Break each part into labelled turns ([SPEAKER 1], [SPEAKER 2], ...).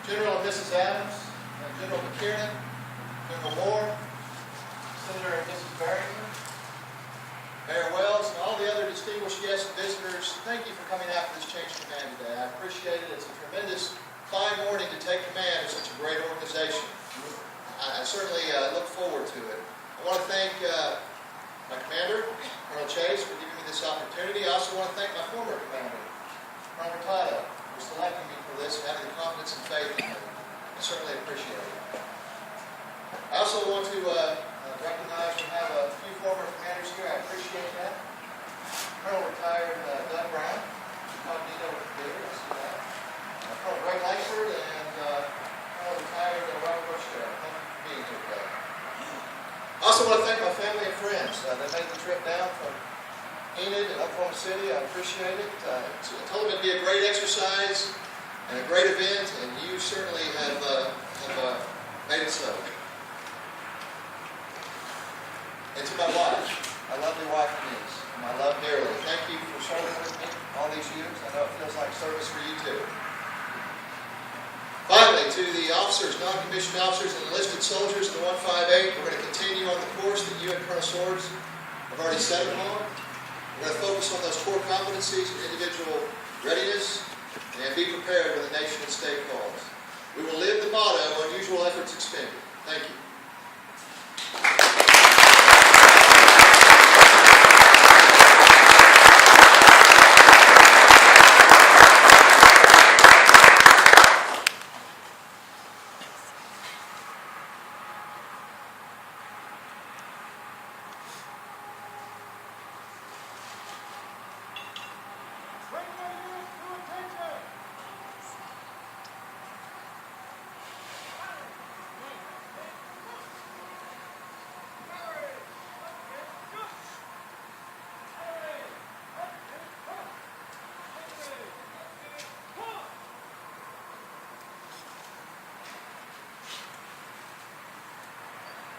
[SPEAKER 1] General and Mrs. Adams, General McKiernan, General Moore, Senator and Mrs. Barrington, Mayor Wells, and all the other distinguished guests and visitors, thank you for coming out for this change of command today. I appreciate it. It's a tremendous, fine morning to take command of such a great organization. I certainly look forward to it. I want to thank my commander, Colonel Chase, for giving me this opportunity. I also want to thank my former commander, Colonel Hurtado, for selecting me for this and having the confidence and faith in me. I certainly appreciate it. I also want to recognize we have a few former commanders here. I appreciate that. Colonel retired Doug Brown, incognito there, I see that. Colonel Greg Langford and Colonel retired Robert Bushdale. Thank you for being here today. I also want to thank my family and friends that made the trip down from Enid and Oklahoma City. I appreciate it. I told them it'd be a great exercise and a great event, and you certainly have made it so. And to my wife, my lovely wife Denise, whom I love dearly, thank you for serving with me all these years. I know it feels like service for you too. Finally, to the officers, non-commissioned officers, and enlisted soldiers in the 158, we're going to continue on the course that you and Colonel Swords have already set upon. We're going to focus on those core competencies of individual readiness and be prepared when the nation and state calls. We will live the motto, unusual efforts expended. Thank you.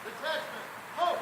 [SPEAKER 1] Detachment, halt!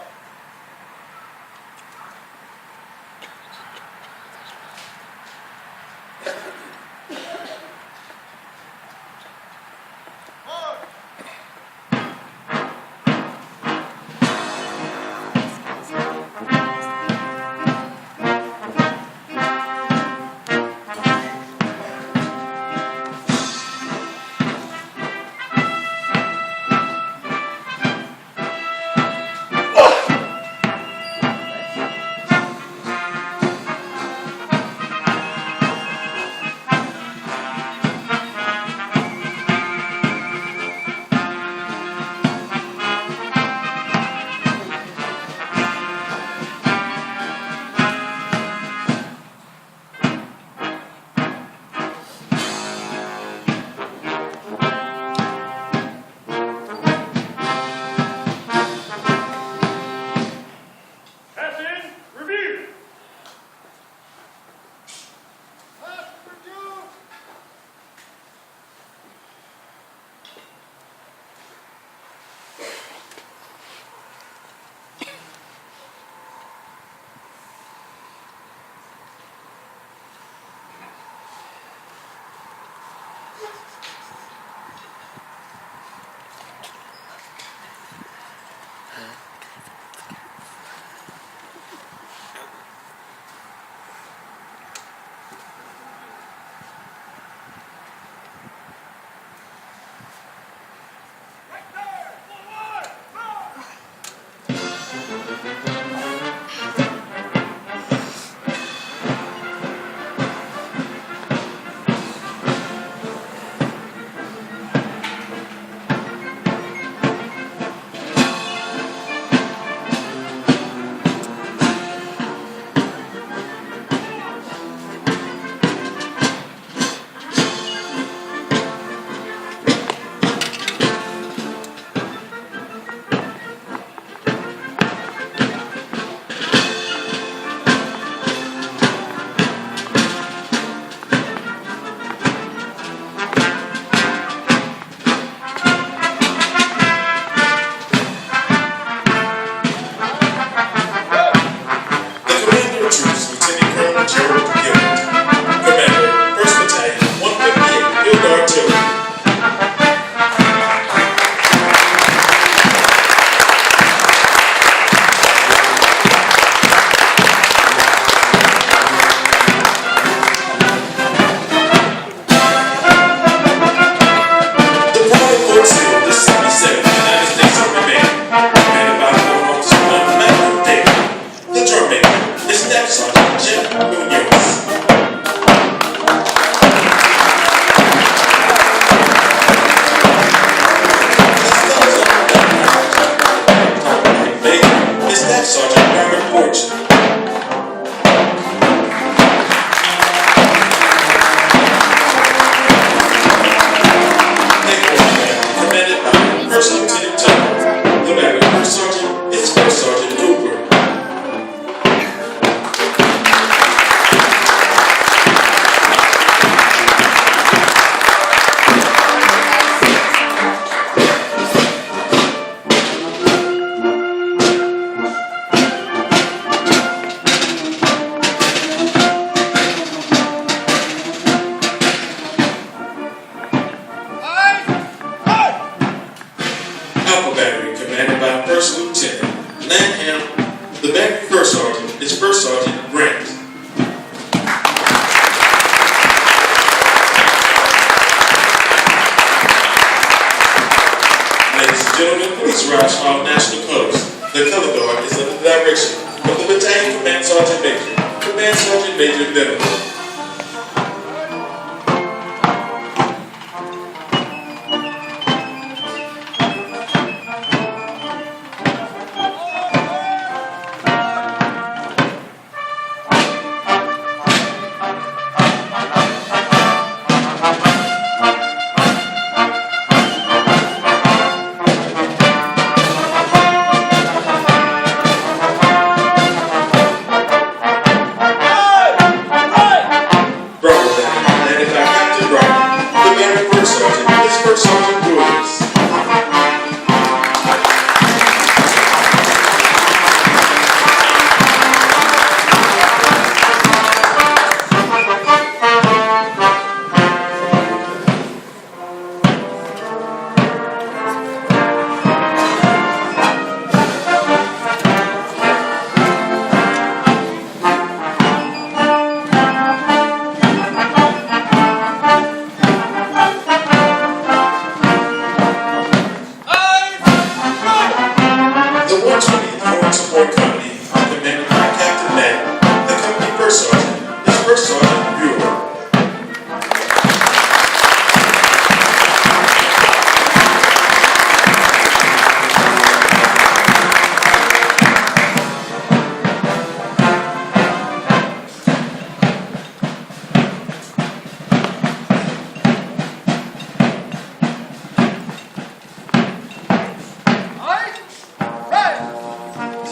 [SPEAKER 2] Please rise for our national colors. The color guard is under the direction of the Battalion Command Sergeant Major Venables.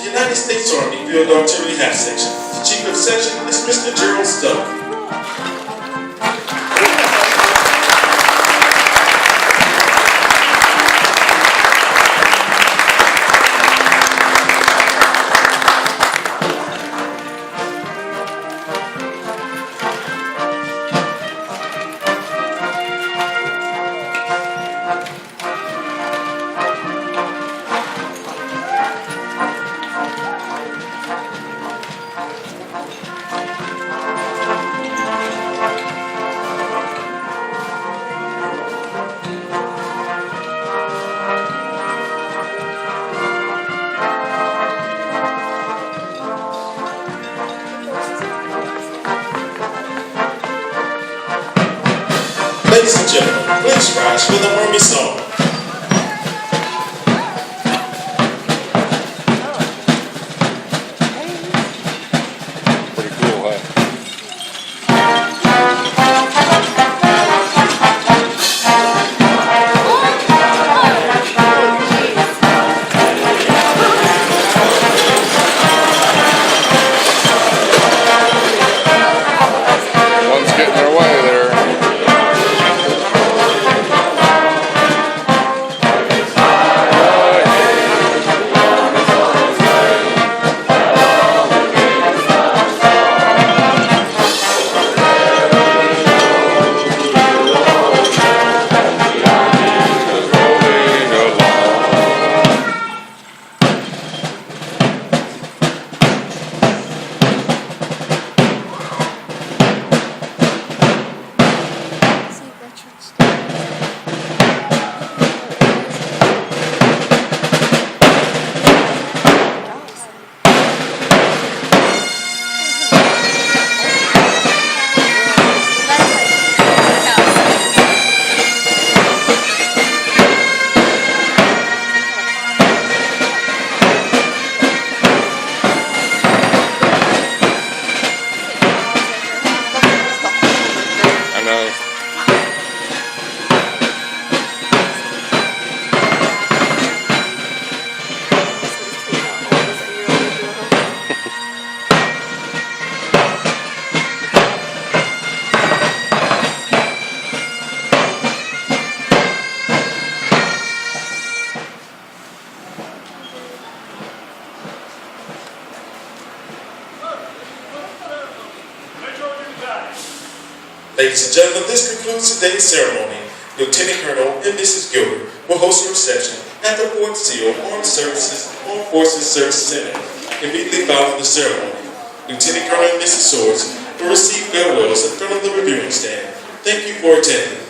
[SPEAKER 2] United States Army Field Artillery Half Section. The Chief of Section is Mr. Gerald Stuck. Ladies and gentlemen, please rise for the Army song.
[SPEAKER 3] Pretty cool, huh? One's getting their way there.
[SPEAKER 2] Ladies and gentlemen, this concludes today's ceremony. Lieutenant Colonel and Mrs. Gilbert will host a reception at the Fort Sill Armed Forces Service Center. Immediately following the ceremony, Lieutenant Colonel and Mrs. Swords will receive farewells in front of the reviewing stand. Thank you for attending.